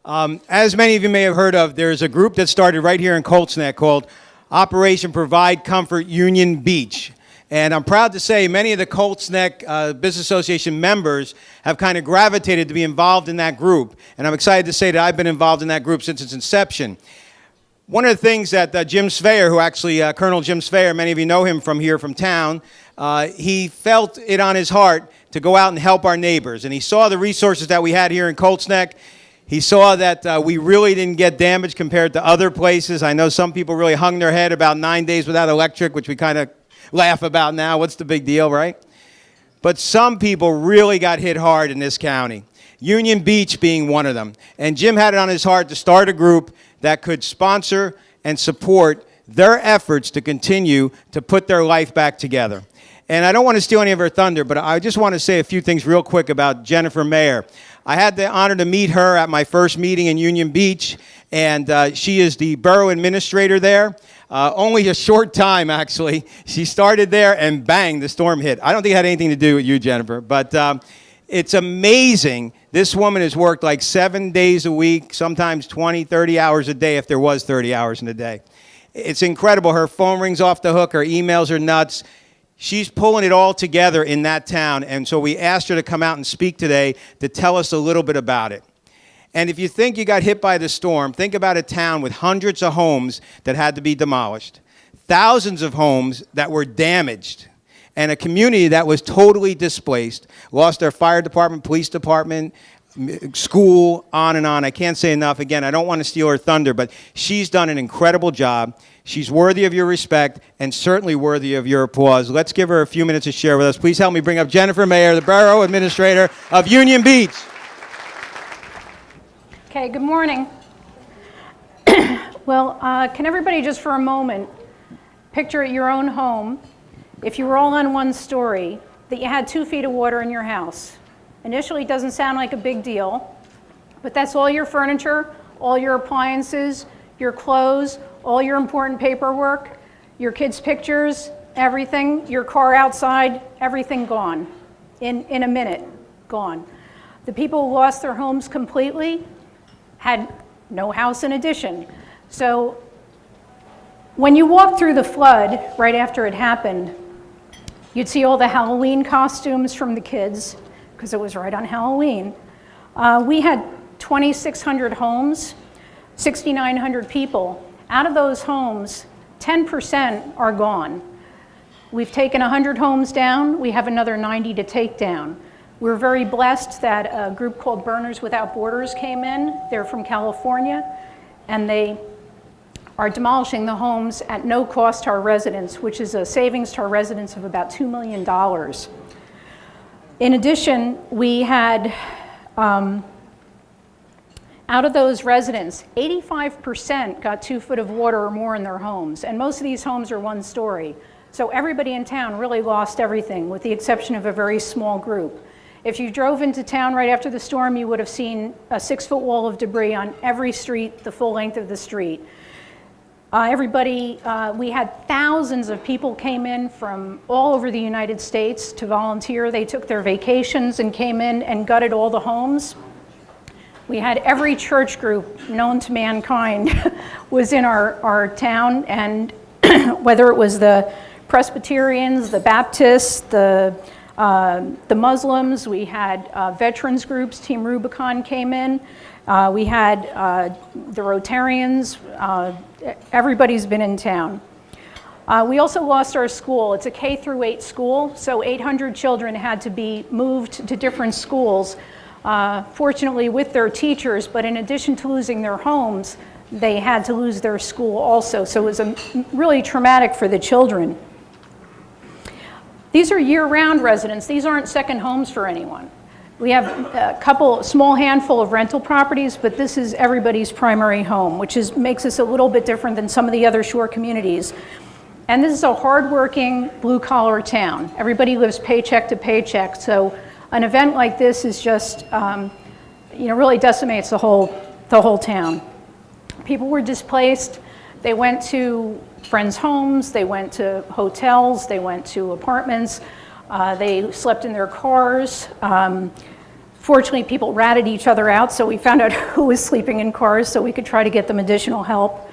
As many of you may have heard of, there's a group that started right here in Colts Neck called Operation Provide Comfort Union Beach. And I'm proud to say many of the Colts Neck Business Association members have kind of gravitated to be involved in that group. And I'm excited to say that I've been involved in that group since its inception. One of the things that Jim Sveyer, who actually, Colonel Jim Sveyer, many of you know him from here from town, he felt it on his heart to go out and help our neighbors. And he saw the resources that we had here in Colts Neck. He saw that we really didn't get damaged compared to other places. I know some people really hung their head about 9 days without electric, which we kind of laugh about now. What's the big deal, right? But some people really got hit hard in this county, Union Beach being one of them. And Jim had it on his heart to start a group that could sponsor and support their efforts to continue to put their life back together. And I don't want to steal any of her thunder, but I just want to say a few things real quick about Jennifer Maier. I had the honor to meet her at my first meeting in Union Beach, and she is the Borough Administrator there. Only a short time, actually. She started there, and bang, the storm hit. I don't think it had anything to do with you, Jennifer, but it's amazing. This woman has worked like 7 days a week, sometimes 20, 30 hours a day, if there was 30 hours in a day. It's incredible. Her phone rings off the hook. Her emails are nuts. She's pulling it all together in that town, and so we asked her to come out and speak today to tell us a little bit about it. And if you think you got hit by the storm, think about a town with hundreds of homes that had to be demolished, thousands of homes that were damaged, and a community that was totally displaced, lost their fire department, police department, school, on and on. I can't say enough. Again, I don't want to steal her thunder, but she's done an incredible job. She's worthy of your respect and certainly worthy of your applause. Let's give her a few minutes to share with us. Please help me bring up Jennifer Maier, the Borough Administrator of Union Beach. Okay, good morning. Well, can everybody just for a moment picture at your own home, if you were all on one story, that you had 2 feet of water in your house. Initially, it doesn't sound like a big deal, but that's all your furniture, all your appliances, your clothes, all your important paperwork, your kids' pictures, everything, your car outside, everything gone. In a minute, gone. The people who lost their homes completely had no house in addition. So when you walk through the flood right after it happened, you'd see all the Halloween costumes from the kids, because it was right on Halloween. We had 2,600 homes, 6,900 people. Out of those homes, 10% are gone. We've taken 100 homes down. We have another 90 to take down. We're very blessed that a group called Burners Without Borders came in. They're from California, and they are demolishing the homes at no cost to our residents, which is a savings to our residents of about $2 million. In addition, we had, out of those residents, 85% got 2 foot of water or more in their homes, and most of these homes are 1 story. So everybody in town really lost everything, with the exception of a very small group. If you drove into town right after the storm, you would have seen a 6-foot wall of debris on every street, the full length of the street. We had thousands of people came in from all over the United States to volunteer. They took their vacations and came in and gutted all the homes. We had every church group known to mankind was in our town, and whether it was the Presbyterians, the Baptists, the Muslims, we had veterans groups, Team Rubicon came in, we had the Rotarians, everybody's been in town. We also lost our school. It's a K-8 school, so 800 children had to be moved to different schools, fortunately with their teachers, but in addition to losing their homes, they had to lose their school also, so it was really traumatic for the children. These are year-round residents. These aren't second homes for anyone. We have a small handful of rental properties, but this is everybody's primary home, which makes us a little bit different than some of the other shore communities. And this is a hardworking, blue-collar town. Everybody lives paycheck to paycheck, so an event like this is just, really decimates the whole town. People were displaced. They went to friends' homes, they went to hotels, they went to apartments, they slept in their cars. Fortunately, people ratted each other out, so we found out who was sleeping in cars so we could try to get them additional help.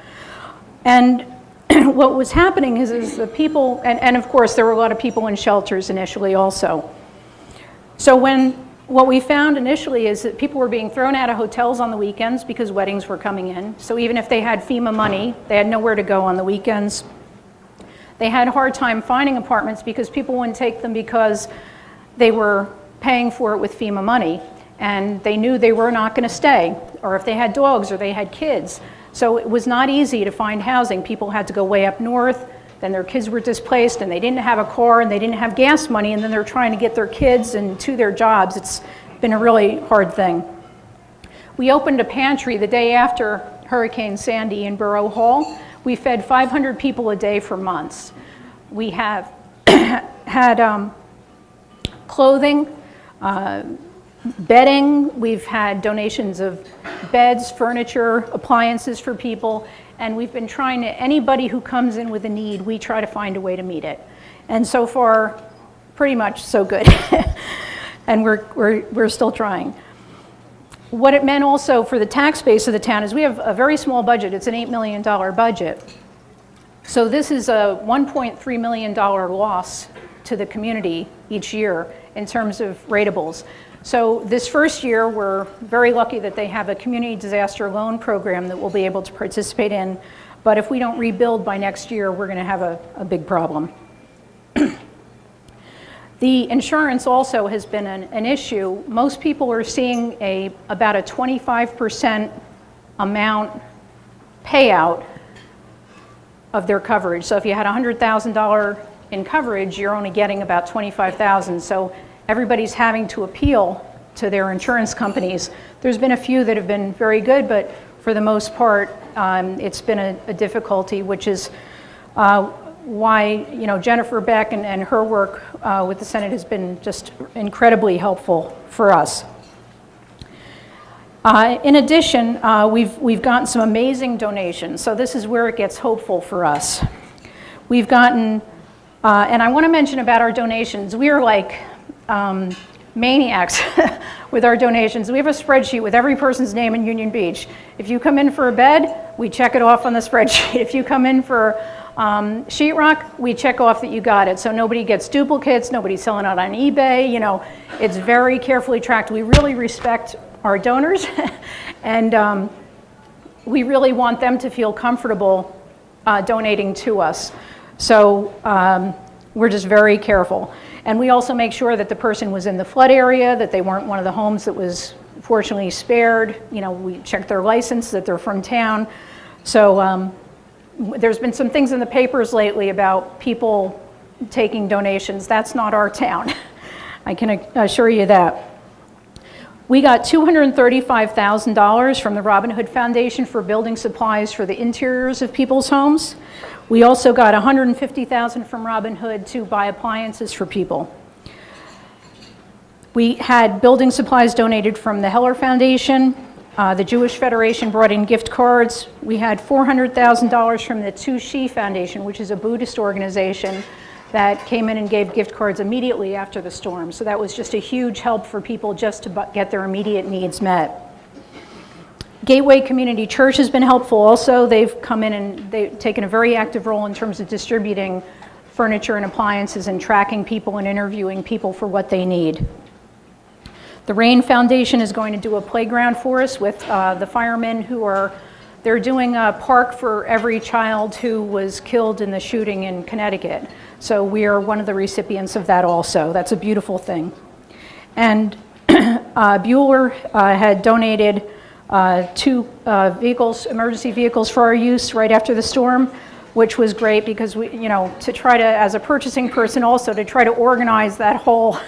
And what was happening is the people, and of course there were a lot of people in shelters initially also. So what we found initially is that people were being thrown out of hotels on the weekends because weddings were coming in. So even if they had FEMA money, they had nowhere to go on the weekends. They had a hard time finding apartments because people wouldn't take them because they were paying for it with FEMA money, and they knew they were not going to stay, or if they had dogs or they had kids. So it was not easy to find housing. People had to go way up north, then their kids were displaced, and they didn't have a car, and they didn't have gas money, and then they're trying to get their kids and to their jobs. It's been a really hard thing. We opened a pantry the day after Hurricane Sandy in Borough Hall. We fed 500 people a day for months. We have had clothing, bedding. We've had donations of beds, furniture, appliances for people, and we've been trying to, anybody who comes in with a need, we try to find a way to meet it. And so far, pretty much so good. And we're still trying. What it meant also for the tax base of the town is we have a very small budget. It's an $8 million budget. So this is a $1.3 million loss to the community each year in terms of ratables. So this first year, we're very lucky that they have a community disaster loan program that we'll be able to participate in. But if we don't rebuild by next year, we're going to have a big problem. The insurance also has been an issue. Most people are seeing about a 25% amount payout of their coverage. So if you had $100,000 in coverage, you're only getting about $25,000. So everybody's having to appeal to their insurance companies. There's been a few that have been very good, but for the most part, it's been a difficulty, which is why Jennifer Beck and her work with the Senate has been just incredibly helpful for us. In addition, we've gotten some amazing donations. So this is where it gets hopeful for us. We've gotten, and I want to mention about our donations. We are like maniacs with our donations. We have a spreadsheet with every person's name in Union Beach. If you come in for a bed, we check it off on the spreadsheet. If you come in for sheetrock, we check off that you got it. So nobody gets duplicates, nobody's selling out on eBay. It's very carefully tracked. We really respect our donors, and we really want them to feel comfortable donating to us. So we're just very careful. And we also make sure that the person was in the flood area, that they weren't one of the homes that was fortunately spared. We check their license, that they're from town. So there's been some things in the papers lately about people taking donations. That's not our town. I can assure you that. We got $235,000 from the Robin Hood Foundation for building supplies for the interiors of people's homes. We also got $150,000 from Robin Hood to buy appliances for people. We had building supplies donated from the Heller Foundation. The Jewish Federation brought in gift cards. We had $400,000 from the Tushi Foundation, which is a Buddhist organization that came in and gave gift cards immediately after the storm. So that was just a huge help for people just to get their immediate needs met. Gateway Community Church has been helpful also. They've come in and they've taken a very active role in terms of distributing furniture and appliances and tracking people and interviewing people for what they need. The Rain Foundation is going to do a playground for us with the firemen they're doing a park for every child who was killed in the shooting in Connecticut. So we are one of the recipients of that also. That's a beautiful thing. And Bueller had donated 2 emergency vehicles for our use right after the storm, which was great because we, to try to, as a purchasing person also, to try to organize that whole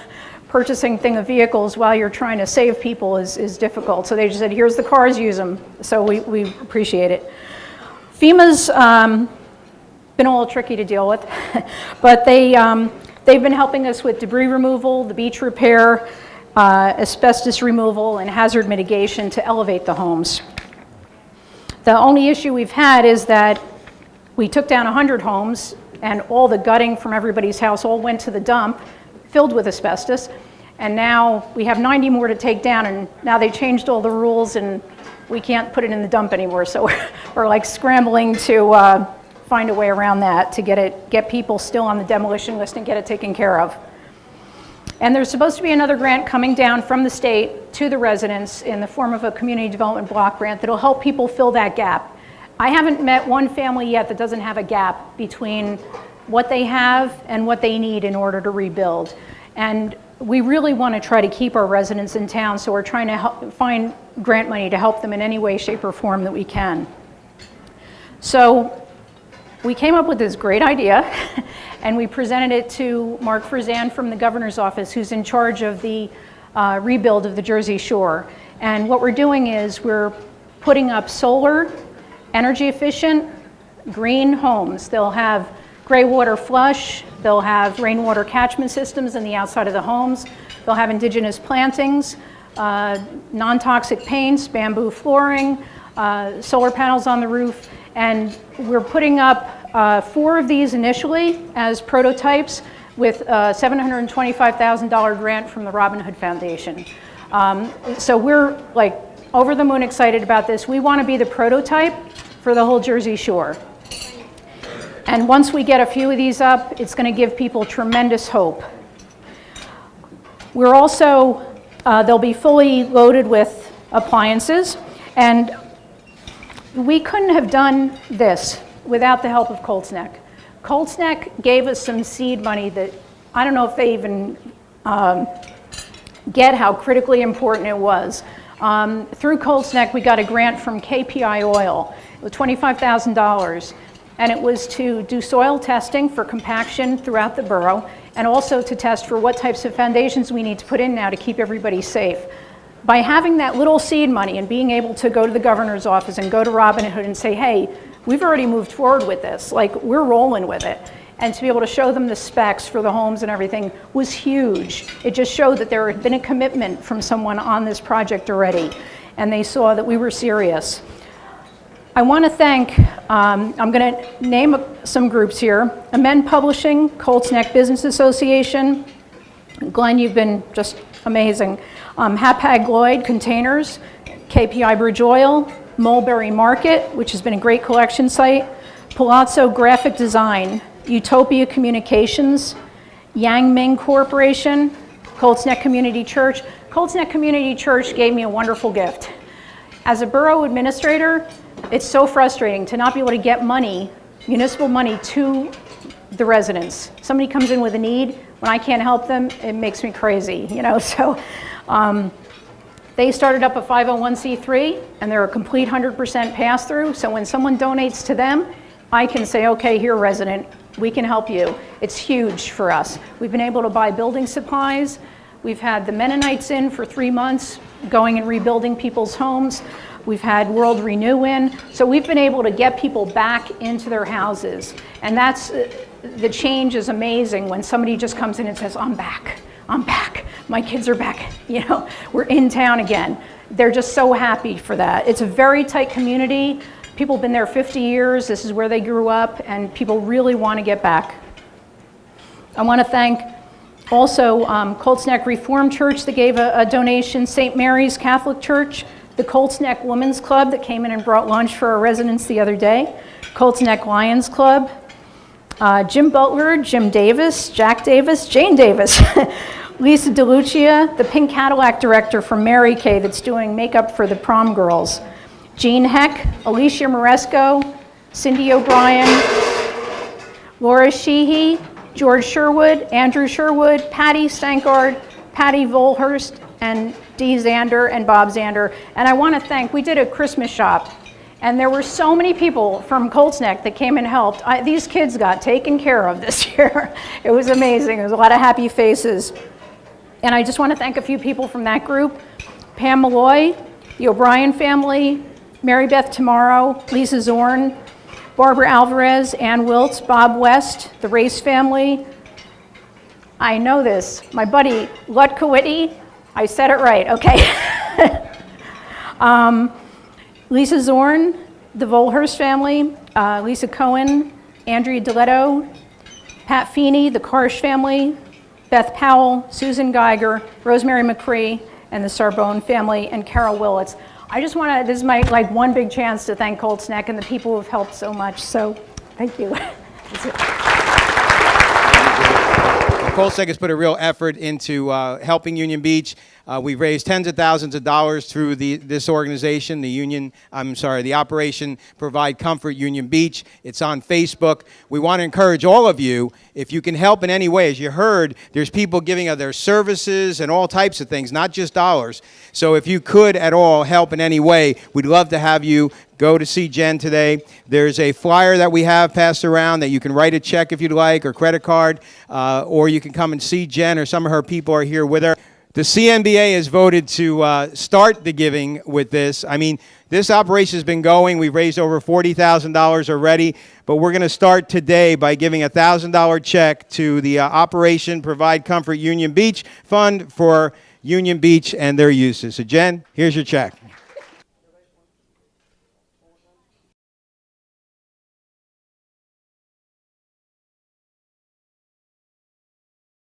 purchasing thing of vehicles while you're trying to save people is difficult. So they just said, here's the cars, use them. So we appreciate it. FEMA's been a little tricky to deal with, but they've been helping us with debris removal, the beach repair, asbestos removal, and hazard mitigation to elevate the homes. The only issue we've had is that we took down 100 homes and all the gutting from everybody's house all went to the dump, filled with asbestos, And now we have 90 more to take down, and now they changed all the rules and we can't put it in the dump anymore. So we're like scrambling to find a way around that to get people still on the demolition list and get it taken care of. And there's supposed to be another grant coming down from the state to the residents in the form of a community development block grant that'll help people fill that gap. I haven't met one family yet that doesn't have a gap between what they have and what they need in order to rebuild. And we really want to try to keep our residents in town, so we're trying to find grant money to help them in any way, shape, or form that we can. So we came up with this great idea, and we presented it to Mark Frizan from the governor's office, who's in charge of the rebuild of the Jersey Shore. And what we're doing is we're putting up solar, energy efficient, green homes. They'll have gray water flush, they'll have rainwater catchment systems in the outside of the homes, they'll have indigenous plantings, non-toxic paints, bamboo flooring, solar panels on the roof, and we're putting up 4 of these initially as prototypes with a $725,000 grant from the Robin Hood Foundation. So we're like over the moon excited about this. We want to be the prototype for the whole Jersey Shore. And once we get a few of these up, it's going to give people tremendous hope. We're also, they'll be fully loaded with appliances, and we couldn't have done this without the help of Colts Neck. Colts Neck gave us some seed money that I don't know if they even get how critically important it was. Through Colts Neck, we got a grant from KPI Oil with $25,000. And it was to do soil testing for compaction throughout the borough, and also to test for what types of foundations we need to put in now to keep everybody safe. By having that little seed money and being able to go to the governor's office and go to Robin Hood and say, hey, we've already moved forward with this, like we're rolling with it, and to be able to show them the specs for the homes and everything was huge. It just showed that there had been a commitment from someone on this project already, and they saw that we were serious. I want to thank, I'm going to name some groups here: Amend Publishing, Colts Neck Business Association. Glenn, you've been just amazing. Hapag Lloyd Containers, KPI Bridge Oil, Mulberry Market, which has been a great collection site, Palazzo Graphic Design, Utopia Communications, Yang Ming Corporation, Colts Neck Community Church. Colts Neck Community Church gave me a wonderful gift. As a borough administrator, it's so frustrating to not be able to get money, municipal money, to the residents. Somebody comes in with a need, when I can't help them, it makes me crazy, you know. So they started up a 501c3, and they're a complete 100% pass-through. So when someone donates to them, I can say, okay, here, resident, we can help you. It's huge for us. We've been able to buy building supplies. We've had the Mennonites in for 3 months, going and rebuilding people's homes. We've had World Renew in. So we've been able to get people back into their houses. And that's, the change is amazing when somebody just comes in and says, I'm back, my kids are back, you know, we're in town again. They're just so happy for that. It's a very tight community. People have been there 50 years. This is where they grew up, and people really want to get back. I want to thank also Colts Neck Reformed Church that gave a donation, St. Mary's Catholic Church, the Colts Neck Women's Club that came in and brought lunch for our residents the other day, Colts Neck Lions Club, Jim Butler, Jim Davis, Jack Davis, Jane Davis, Lisa DeLucia, the Pink Cadillac director from Mary Kay that's doing makeup for the prom girls, Jean Heck, Alicia Moresco, Cindy O'Brien, Laura Sheehy, George Sherwood, Andrew Sherwood, Patty Stankard, Patty Volhurst, and Dee Zander and Bob Zander. And I want to thank, we did a Christmas shop, and there were so many people from Colts Neck that came and helped. These kids got taken care of this year. It was amazing. There was a lot of happy faces. And I just want to thank a few people from that group: Pam Malloy, the O'Brien family, Mary Beth Tomorrow, Lisa Zorn, Barbara Alvarez, Ann Wiltz, Bob West, the Race family. I know this. My buddy Lutkowitty, I said it right, okay. Lisa Zorn, the Volhurst family, Lisa Cohen, Andrea Deletto, Pat Feeney, the Karsh family, Beth Powell, Susan Geiger, Rosemary McCree, and the Sarbone family, and Carol Willits. I just want to, this is my one big chance to thank Colts Neck and the people who have helped so much, so thank you. Colts Neck has put a real effort into helping Union Beach. We've raised tens of thousands of dollars through this organization, the Operation Provide Comfort Union Beach. It's on Facebook. We want to encourage all of you, if you can help in any way. As you heard, there's people giving of their services and all types of things, not just dollars. So if you could at all help in any way, we'd love to have you go to see Jen today. There's a flyer that we have passed around that you can write a check if you'd like, or credit card, or you can come and see Jen, or some of her people are here with her. The CNBA has voted to start the giving with this. I mean, this operation has been going. We've raised over $40,000 already, but we're going to start today by giving a $1,000 check to the Operation Provide Comfort Union Beach Fund for Union Beach and their uses. So, Jen, here's your check.